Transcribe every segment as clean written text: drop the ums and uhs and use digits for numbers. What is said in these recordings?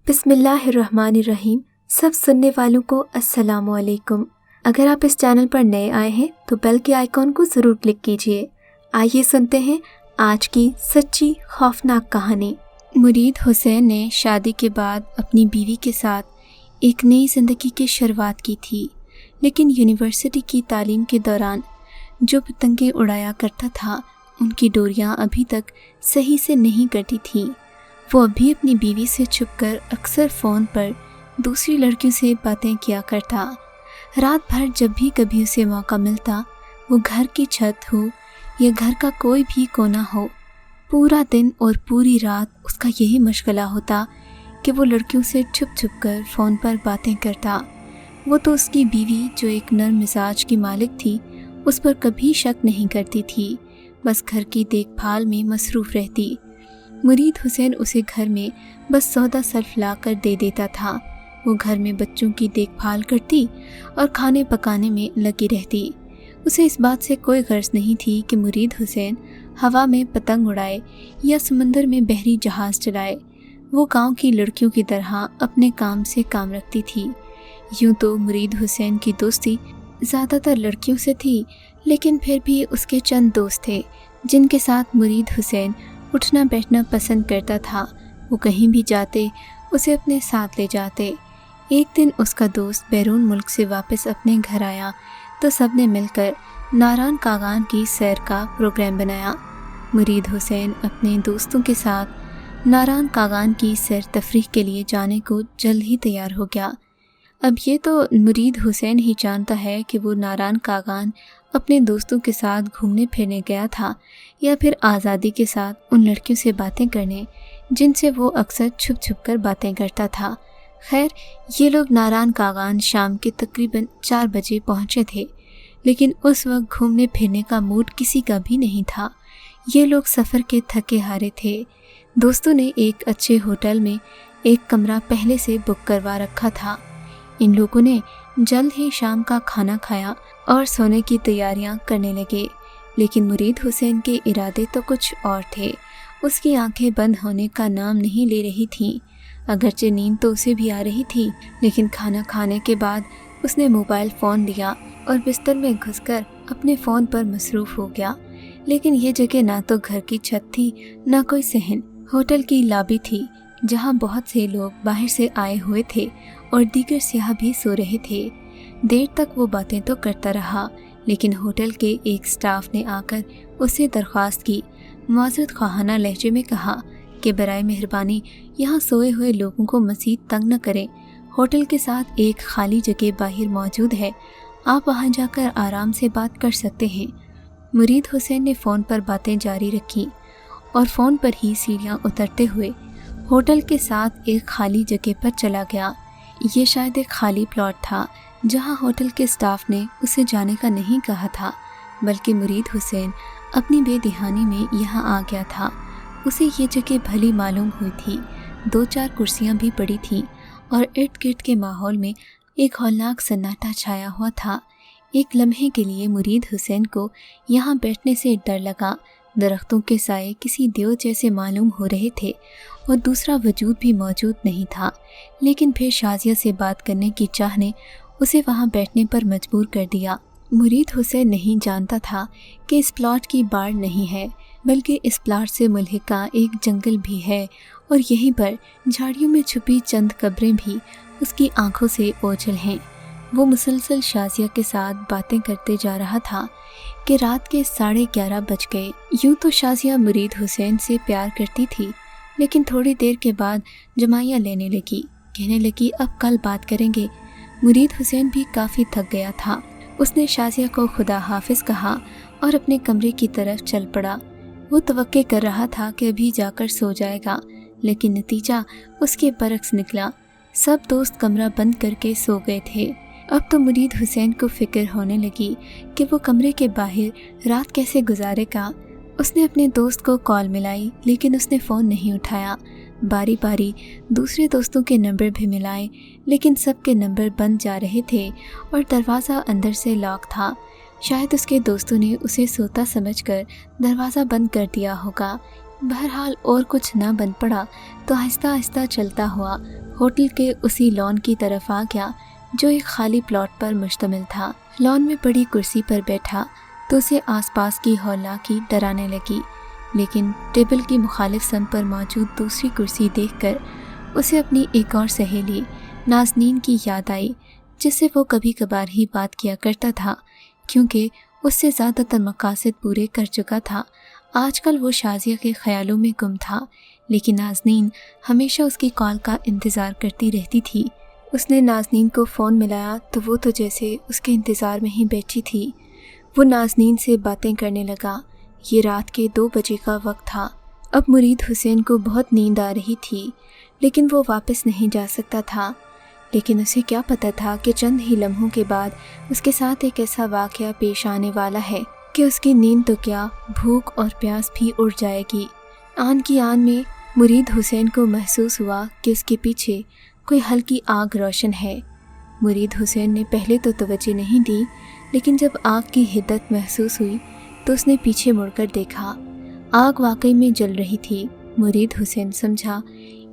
बिस्मिल्लाहिर्रहमानिर्रहीम। सब सुनने वालों को अस्सलाम वालेकुम। अगर आप इस चैनल पर नए आए हैं तो बेल के आइकॉन को ज़रूर क्लिक कीजिए। आइए सुनते हैं आज की सच्ची खौफनाक कहानी। मुरीद हुसैन ने शादी के बाद अपनी बीवी के साथ एक नई ज़िंदगी की शुरुआत की थी, लेकिन यूनिवर्सिटी की तालीम के दौरान जो पतंगें उड़ाया करता था उनकी डोरियां अभी तक सही से नहीं कटी थीं। वो अभी अपनी बीवी से छुपकर अक्सर फ़ोन पर दूसरी लड़कियों से बातें किया करता। रात भर जब भी कभी उसे मौका मिलता, वो घर की छत हो या घर का कोई भी कोना हो, पूरा दिन और पूरी रात उसका यही मशगला होता कि वो लड़कियों से छुप छुप कर फ़ोन पर बातें करता। वो तो उसकी बीवी जो एक नरम मिजाज की मालिक थी, उस पर कभी शक नहीं करती थी, बस घर की देखभाल में मसरूफ़ रहती। मुरीद हुसैन उसे घर में बस सौदा सर्फ ला कर दे देता था। वो घर में बच्चों की देखभाल करती और खाने पकाने में लगी रहती। उसे इस बात से कोई गर्ज नहीं थी कि मुरीद हुसैन हवा में पतंग उड़ाए या समंदर में बहरी जहाज़ चलाए। वो गांव की लड़कियों की तरह अपने काम से काम रखती थी। यूँ तो मुरीद हुसैन की दोस्ती ज़्यादातर लड़कियों से थी, लेकिन फिर भी उसके चंद दोस्त थे जिनके साथ मुरीद हुसैन उठना बैठना पसंद करता था। वो कहीं भी जाते उसे अपने साथ ले जाते। एक दिन उसका दोस्त बैरून मुल्क से वापस अपने घर आया तो सबने मिलकर नारान कागान की सैर का प्रोग्राम बनाया। मुरीद हुसैन अपने दोस्तों के साथ नारान कागान की सैर तफरीह के लिए जाने को जल्द ही तैयार हो गया। अब ये तो मुरीद हुसैन ही जानता है कि वो नारान कागान अपने दोस्तों के साथ घूमने फिरने गया था या फिर आज़ादी के साथ उन लड़कियों से बातें करने जिनसे वो अक्सर छुप छुप कर बातें करता था। खैर, ये लोग नारान कागान शाम के तकरीबन 4 बजे पहुँचे थे, लेकिन उस वक्त घूमने फिरने का मूड किसी का भी नहीं था। ये लोग सफ़र के थके हारे थे। दोस्तों ने एक अच्छे होटल में एक कमरा पहले से बुक करवा रखा था। इन लोगों ने जल्द ही शाम का खाना खाया और सोने की तैयारियां करने लगे, लेकिन मुरीद हुसैन के इरादे तो कुछ और थे। उसकी आंखें बंद होने का नाम नहीं ले रही थीं। अगरचे नींद तो उसे भी आ रही थी, लेकिन खाना खाने के बाद उसने मोबाइल फ़ोन लिया और बिस्तर में घुसकर अपने फ़ोन पर मसरूफ़ हो गया। लेकिन ये जगह ना तो घर की छत थी, ना कोई सहन। होटल की लॉबी थी जहाँ बहुत से लोग बाहर से आए हुए थे और दीगर सियाह भी सो रहे थे। देर तक वो बातें तो करता रहा, लेकिन होटल के एक स्टाफ ने आकर उससे दरख्वास्त की। मुआज़रत ख़्वाहाना लहजे में कहा कि बराए मेहरबानी यहाँ सोए हुए लोगों को मज़ीद तंग न करें। होटल के साथ एक खाली जगह बाहर मौजूद है, आप वहाँ जाकर आराम से बात कर सकते हैं। मुरीद हुसैन ने फ़ोन पर बातें जारी रखी और फ़ोन पर ही सीढ़ियाँ उतरते हुए होटल के साथ एक खाली जगह पर चला गया। ये शायद एक खाली प्लॉट था जहाँ होटल के स्टाफ ने उसे जाने का नहीं कहा था, बल्कि मुरीद हुसैन अपनी बेदिहानी में यहाँ आ गया था। उसे ये जगह भली मालूम हुई थी। 2-4 कुर्सियाँ भी पड़ी थीं और इर्द गिर्द के माहौल में एक हौलनाक सन्नाटा छाया हुआ था। एक लम्हे के लिए मुरीद हुसैन को यहाँ बैठने से डर लगा। दरख्तों के साए किसी देव जैसे मालूम हो रहे थे और दूसरा वजूद भी मौजूद नहीं था, लेकिन फिर शाजिया से बात करने की चाह ने उसे वहाँ बैठने पर मजबूर कर दिया। मुरीद हुसैन नहीं जानता था कि इस प्लॉट की बाड़ नहीं है, बल्कि इस प्लॉट से मुल्हिका एक जंगल भी है और यहीं पर झाड़ियों में छुपी चंद कब्रें भी उसकी आंखों से ओझल हैं। वो मुसलसल शाजिया के साथ बातें करते जा रहा था कि रात के 11:30 बज गए। यूँ तो शाजिया मुरीद हुसैन से प्यार करती थी, लेकिन थोड़ी देर के बाद जमाइयाँ लेने लगी। कहने लगी, अब कल बात करेंगे। मुरीद हुसैन भी काफ़ी थक गया था। उसने शाजिया को खुदा हाफिज कहा और अपने कमरे की तरफ चल पड़ा। वो तवक्के कर रहा था कि अभी जाकर सो जाएगा, लेकिन नतीजा उसके बरक्स निकला। सब दोस्त कमरा बंद करके सो गए थे। अब तो मुरीद हुसैन को फिक्र होने लगी कि वो कमरे के बाहर रात कैसे गुजारेगा। उसने अपने दोस्त को कॉल मिलाई, लेकिन उसने फ़ोन नहीं उठाया। बारी बारी दूसरे दोस्तों के नंबर भी मिलाए, लेकिन सबके नंबर बंद जा रहे थे और दरवाज़ा अंदर से लॉक था। शायद उसके दोस्तों ने उसे सोता समझकर दरवाज़ा बंद कर दिया होगा। बहरहाल और कुछ ना बन पड़ा तो आहिस्ता आहिस्ता चलता हुआ होटल के उसी लॉन की तरफ आ गया जो एक खाली प्लॉट पर मुश्तमिल था। लॉन में पड़ी कुर्सी पर बैठा तो उसे आसपास की हौलाकी डराने लगी, लेकिन टेबल की मुखालिफ सम पर मौजूद दूसरी कुर्सी देखकर उसे अपनी एक और सहेली नाज़नीन की याद आई, जिससे वो कभी कभार ही बात किया करता था, क्योंकि उससे ज़्यादातर मकासद पूरे कर चुका था। आजकल वो शाज़िया के ख्यालों में गुम था, लेकिन नाज़नीन हमेशा उसकी कॉल का इंतज़ार करती रहती थी। उसने नाज़नीन को फ़ोन मिलाया तो वो तो जैसे उसके इंतज़ार में ही बैठी थी। वो नाज़नीन से बातें करने लगा। ये रात के 2 बजे का वक्त था। अब मुरीद हुसैन को बहुत नींद आ रही थी, लेकिन वो वापस नहीं जा सकता था। लेकिन उसे क्या पता था कि चंद ही लम्हों के बाद उसके साथ एक ऐसा वाक़या पेश आने वाला है कि उसकी नींद तो क्या, भूख और प्यास भी उड़ जाएगी। आन की आन में मुरीद हुसैन को महसूस हुआ कि उसके पीछे कोई हल्की आग रोशन है। मुरीद हुसैन ने पहले तो तवज्जो नहीं दी, लेकिन जब आग की हिद्दत महसूस हुई तो उसने पीछे मुड़कर देखा। आग वाकई में जल रही थी। मुरीद हुसैन समझा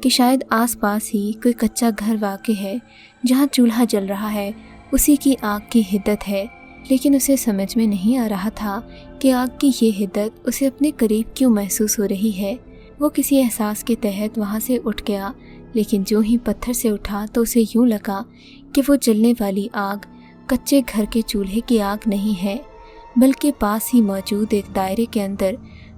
कि शायद आसपास ही कोई कच्चा घर वाक़ है जहाँ चूल्हा जल रहा है, उसी की आग की हिद्दत है। लेकिन उसे समझ में नहीं आ रहा था कि आग की ये हिद्दत उसे अपने करीब क्यों महसूस हो रही है। वो किसी एहसास के तहत वहाँ से उठ गया, लेकिन जो ही पत्थर से उठा तो उसे यूँ लगा कि वो जलने वाली आग कच्चे घर के चूल्हे की आग नहीं है, बल्कि पास ही मौजूद एक दायरे के अंदर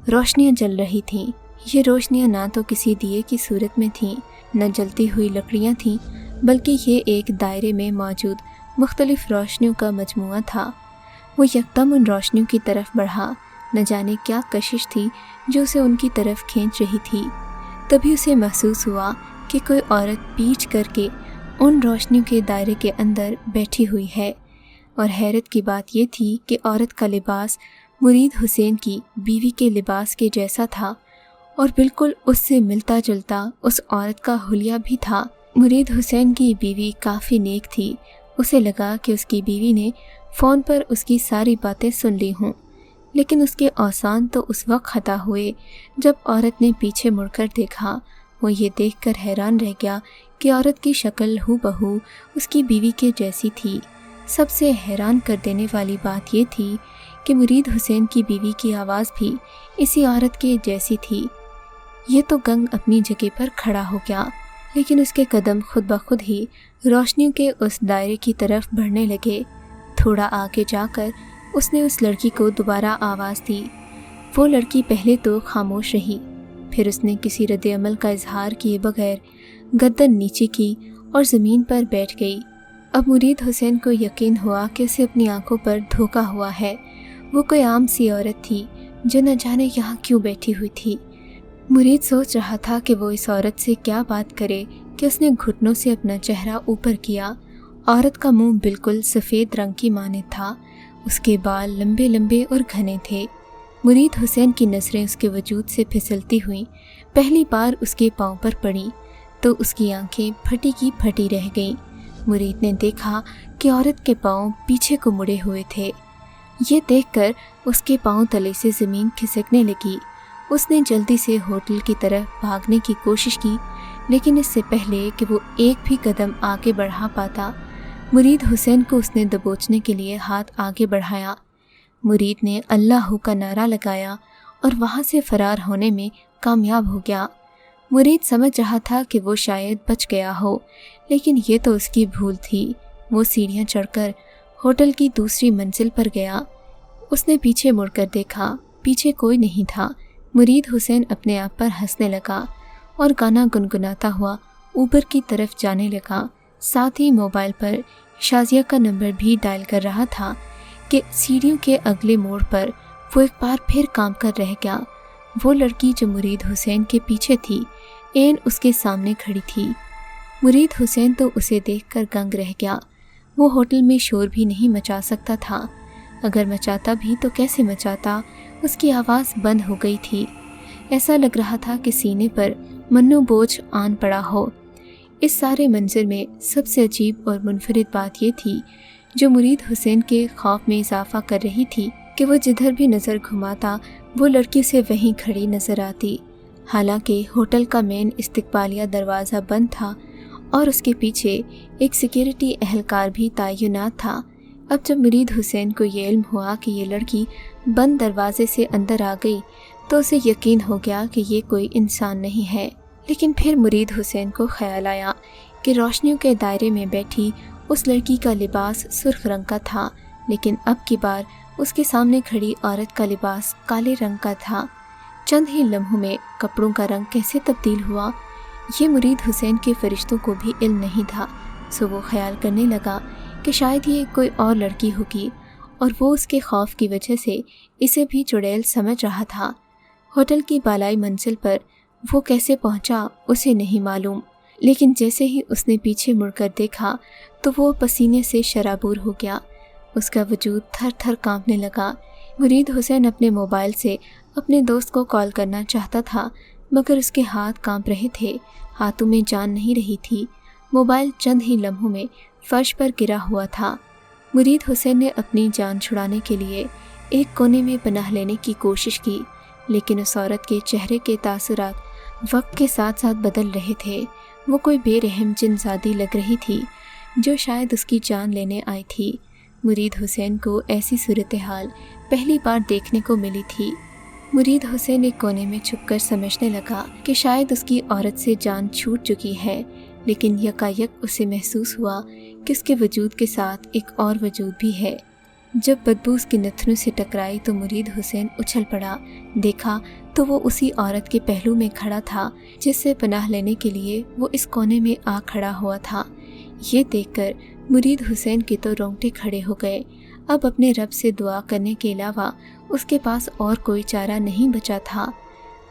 रोशनियाँ जल रही थीं। ये रोशनियाँ ना तो किसी दिए की सूरत में थीं, न जलती हुई लकड़ियाँ थीं, बल्कि ये एक दायरे में मौजूद मुख्तलिफ रोशनियों का मजमुआ था। वो यकदम उन रोशनियों की तरफ बढ़ा। न जाने क्या कशिश थी जो उसे उनकी तरफ खींच रही थी। तभी उसे महसूस हुआ कि कोई औरत पीछ करके उन रोशनियों के दायरे के अंदर बैठी हुई है। और हैरत की बात ये थी कि औरत का लिबास मुरीद हुसैन की बीवी के लिबास के जैसा था और बिल्कुल उससे मिलता जुलता उस औरत का हुलिया भी था। मुरीद हुसैन की बीवी काफ़ी नेक थी। उसे लगा कि उसकी बीवी ने फ़ोन पर उसकी सारी बातें सुन ली हों, लेकिन उसके औसान तो उस वक्त खता हुए जब औरत ने पीछे मुड़कर देखा। वो ये देखकर हैरान रह गया कि औरत की शक्ल हूबहू उसकी बीवी के जैसी थी। सबसे हैरान कर देने वाली बात ये थी कि मुरीद हुसैन की बीवी की आवाज़ भी इसी औरत के जैसी थी। ये तो गंग अपनी जगह पर खड़ा हो गया, लेकिन उसके कदम खुद ब खुद ही रोशनियों के उस दायरे की तरफ बढ़ने लगे। थोड़ा आगे जाकर उसने उस लड़की को दोबारा आवाज़ दी। वो लड़की पहले तो खामोश रही, फिर उसने किसी रद्द अमल का इजहार किए बगैर गर्दन नीचे की और ज़मीन पर बैठ गई। अब मुरीद हुसैन को यकीन हुआ कि उसे अपनी आंखों पर धोखा हुआ है। वो कोई आम सी औरत थी जो न जाने यहाँ क्यों बैठी हुई थी। मुरीद सोच रहा था कि वो इस औरत से क्या बात करे कि उसने घुटनों से अपना चेहरा ऊपर किया। औरत का मुंह बिल्कुल सफ़ेद रंग की माने था। उसके बाल लंबे लंबे और घने थे। मुरीद हुसैन की नज़रें उसके वजूद से फिसलती हुईं पहली बार उसके पाँव पर पड़ी तो उसकी आंखें फटी की फटी रह गईं। मुरीद ने देखा कि औरत के पाँव पीछे को मुड़े हुए थे। ये देखकर उसके पाँव तले से ज़मीन खिसकने लगी। उसने जल्दी से होटल की तरफ भागने की कोशिश की, लेकिन इससे पहले कि वो एक भी कदम आगे बढ़ा पाता, मुरीद हुसैन को उसने दबोचने के लिए हाथ आगे बढ़ाया। मुरीद ने अल्लाह का नारा लगाया और वहाँ से फ़रार होने में कामयाब हो गया। मुरीद समझ रहा था कि वो शायद बच गया हो, लेकिन ये तो उसकी भूल थी। वो सीढ़ियाँ चढ़कर होटल की दूसरी मंजिल पर गया। उसने पीछे मुड़कर देखा, पीछे कोई नहीं था। मुरीद हुसैन अपने आप पर हंसने लगा और गाना गुनगुनाता हुआ ऊपर की तरफ जाने लगा। साथ ही मोबाइल पर शाज़िया का नंबर भी डायल कर रहा था कि सीढ़ियों के अगले मोड़ पर वो एक बार फिर काम कर रह गया। वो लड़की जो मुरीद हुसैन के पीछे थी, एन उसके सामने खड़ी थी। मुरीद हुसैन तो उसे देखकर दंग रह गया। वो होटल में शोर भी नहीं मचा सकता था। अगर मचाता भी तो कैसे मचाता, उसकी आवाज़ बंद हो गई थी। ऐसा लग रहा था कि सीने पर मन्नो बोझ आन पड़ा हो। इस सारे मंजर में सबसे अजीब और मुनफरिद बात ये थी जो मुरीद हुसैन के खौफ में इजाफा कर रही थी कि वो जिधर भी नज़र घुमाता वो लड़की उसे वहीं खड़ी नज़र आती। हालांकि होटल का मेन इस्तकबालिया दरवाज़ा बंद था और उसके पीछे एक सिक्योरिटी एहलकार भी तैनात था। अब जब मुरीद हुसैन को ये इल्म हुआ कि ये लड़की बंद दरवाजे से अंदर आ गई तो उसे यकीन हो गया कि ये कोई इंसान नहीं है। लेकिन फिर मुरीद हुसैन को ख्याल आया कि रोशनियों के दायरे में बैठी उस लड़की का लिबास सुर्ख रंग का था, लेकिन अब की बार उसके सामने खड़ी औरत का लिबास काले रंग का था। चंद ही लम्हों में कपड़ों का रंग कैसे तब्दील हुआ, ये मुरीद हुसैन के फरिश्तों को भी इल्म नहीं था। सो वो ख्याल करने लगा कि शायद ये कोई और लड़की होगी और वो उसके खौफ की वजह से इसे भी चुड़ैल समझ रहा था। होटल की बालाई मंजिल पर वो कैसे पहुंचा उसे नहीं मालूम, लेकिन जैसे ही उसने पीछे मुड़कर देखा तो वो पसीने से शराबूर हो गया। उसका वजूद थर थर कांपने लगा। मुरीद हुसैन अपने मोबाइल से अपने दोस्त को कॉल करना चाहता था, मगर उसके हाथ कांप रहे थे, हाथों में जान नहीं रही थी। मोबाइल चंद ही लम्हों में फर्श पर गिरा हुआ था। मुरीद हुसैन ने अपनी जान छुड़ाने के लिए एक कोने में पनाह लेने की कोशिश की, लेकिन उस औरत के चेहरे के तासुरात वक्त के साथ साथ बदल रहे थे। वो कोई बेरहम जिनज़ादी लग रही थी जो शायद उसकी जान लेने आई थी। मुरीद हुसैन को ऐसी सूरत हाल पहली बार देखने को मिली थी। मुरीद हुसैन एक कोने में छुपकर समझने लगा कि शायद उसकी औरत से जान छूट चुकी है, लेकिन यकायक उसे महसूस हुआ कि उसके वजूद के साथ एक और वजूद भी है। जब बदबू उसकी नथनों से टकराई तो मुरीद हुसैन उछल पड़ा। देखा तो वो उसी औरत के पहलू में खड़ा था जिससे पनाह लेने के लिए वो इस कोने में आ खड़ा हुआ था। ये देखकर मुरीद हुसैन के तो रोंगटे खड़े हो गए। अब अपने रब से दुआ करने के अलावा उसके पास और कोई चारा नहीं बचा था।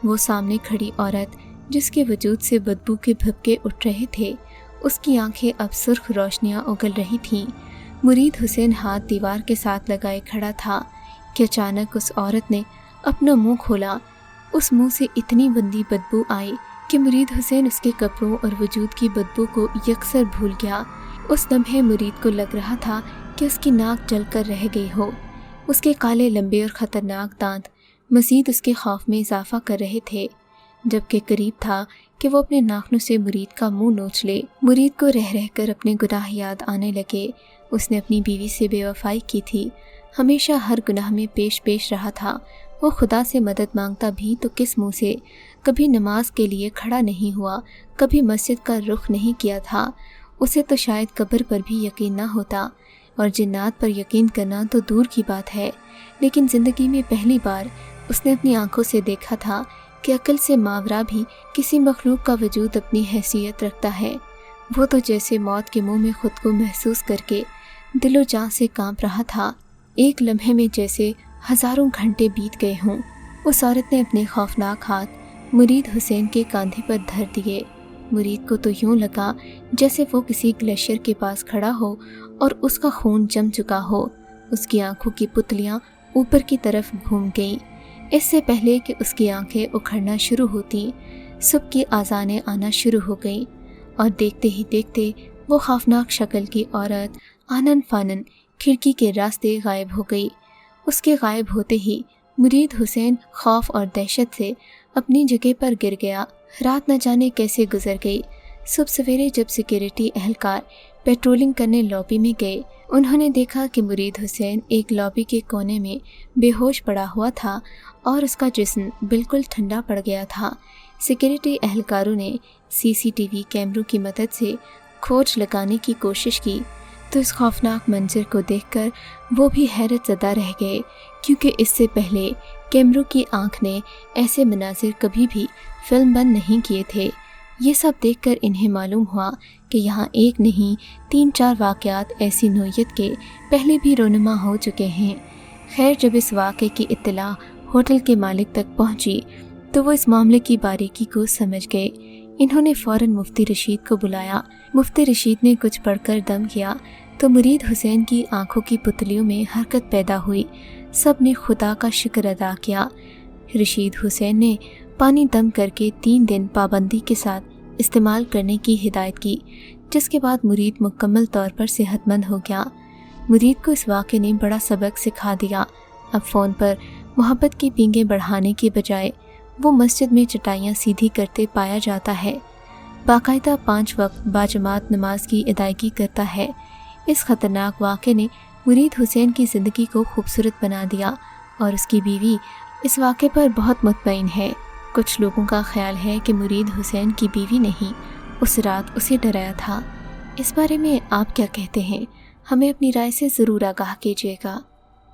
वो सामने खड़ी औरत जिसके वजूद से बदबू के भभके उठ रहे थे, उसकी आंखें अब सुर्ख रोशनियां उगल रही थीं। मुरीद हुसैन हाथ दीवार के साथ लगाए खड़ा था कि अचानक उस औरत ने अपना मुंह खोला। उस मुंह से इतनी गंदी बदबू आई कि मुरीद हुसैन उसके कपड़ों और वजूद की बदबू को यकसर भूल गया। उस लम्हे मुरीद को लग रहा था कि उसकी नाक जलकर रह गई हो। उसके काले लंबे और ख़तरनाक दांत मज़ीद उसके खौफ में इजाफा कर रहे थे, जबकि करीब था कि वो अपने नाखनों से मुरीद का मुंह नोच ले। मुरीद को रह रहकर अपने गुनाह याद आने लगे। उसने अपनी बीवी से बेवफाई की थी, हमेशा हर गुनाह में पेश रहा था। वो खुदा से मदद मांगता भी तो किस मुंह से। कभी नमाज के लिए खड़ा नहीं हुआ, कभी मस्जिद का रुख नहीं किया था। उसे तो शायद कब्र पर भी यकीन ना होता, और जिन्नात पर यकीन करना तो दूर की बात है। लेकिन ज़िंदगी में पहली बार उसने अपनी आंखों से देखा था कि अक्ल से मावरा भी किसी मखलूक का वजूद अपनी हैसियत रखता है। वो तो जैसे मौत के मुंह में खुद को महसूस करके दिलो जान से कांप रहा था। एक लम्हे में जैसे हज़ारों घंटे बीत गए हों। उस औरत ने अपने खौफनाक हाथ मुरीद हुसैन के कंधे पर धर दिए। मुरीद को तो यूं लगा जैसे वो किसी ग्लेशियर के पास खड़ा हो और उसका खून जम चुका हो। उसकी आंखों की पुतलियां ऊपर की तरफ घूम गईं। इससे पहले कि उसकी आंखें उखड़ना शुरू होती, सुबह की आज़ानें आना शुरू हो गईं, और देखते ही देखते वो खौफनाक शक्ल की औरत आनन फानन खिड़की के रास्ते गायब हो गई। उसके गायब होते ही मुरीद हुसैन खौफ और दहशत से अपनी जगह पर गिर गया। रात न जाने कैसे गुजर गई। सुबह सवेरे जब सिक्योरिटी एहलकार पेट्रोलिंग करने लॉबी में गए, उन्होंने देखा कि मुरीद हुसैन एक लॉबी के कोने में बेहोश पड़ा हुआ था और उसका जिस्म बिल्कुल ठंडा पड़ गया था। सिक्योरिटी एहलकारों ने सीसीटीवी कैमरों की मदद से खोज लगाने की कोशिश की, तो इस खौफनाक मंजर को देखकर वो भी हैरत ज़दा रह गए, क्योंकि इससे पहले कैमरों की आंख ने ऐसे मनाजिर कभी भी फिल्म बंद नहीं किए थे। ये सब देखकर इन्हें मालूम हुआ कि यहाँ एक नहीं 3-4 वाक़यात ऐसी नोयत के पहले भी रोनुमा हो चुके हैं। खैर, जब इस वाक़े की इत्तला होटल के मालिक तक पहुँची तो वो इस मामले की बारीकी को समझ गए। इन्होंने फ़ौरन मुफ्ती रशीद को बुलाया। मुफ्ती रशीद ने कुछ पढ़कर दम किया तो मुरीद हुसैन की आंखों की पुतलियों में हरकत पैदा हुई। सब ने खुदा का शुक्र अदा किया। रशीद हुसैन ने पानी दम करके 3 दिन पाबंदी के साथ इस्तेमाल करने की हिदायत की, जिसके बाद मुरीद मुकम्मल तौर पर सेहतमंद हो गया। मुरीद को इस वाक़े ने बड़ा सबक सिखा दिया। अब फ़ोन पर मोहब्बत की पींगें बढ़ाने की बजाय वो मस्जिद में चटाइयाँ सीधी करते पाया जाता है। باقاعدہ 5 وقت باجماعت نماز کی ادائیگی کرتا ہے۔ اس خطرناک واقعے نے مرید حسین کی زندگی کو خوبصورت بنا دیا اور اس کی بیوی اس واقعے پر بہت مطمئن ہے۔ کچھ لوگوں کا خیال ہے کہ مرید حسین کی بیوی نہیں، اس رات اسے ڈرایا تھا۔ اس بارے میں آپ کیا کہتے ہیں؟ ہمیں اپنی رائے سے ضرور آگاہ کیجیے گا۔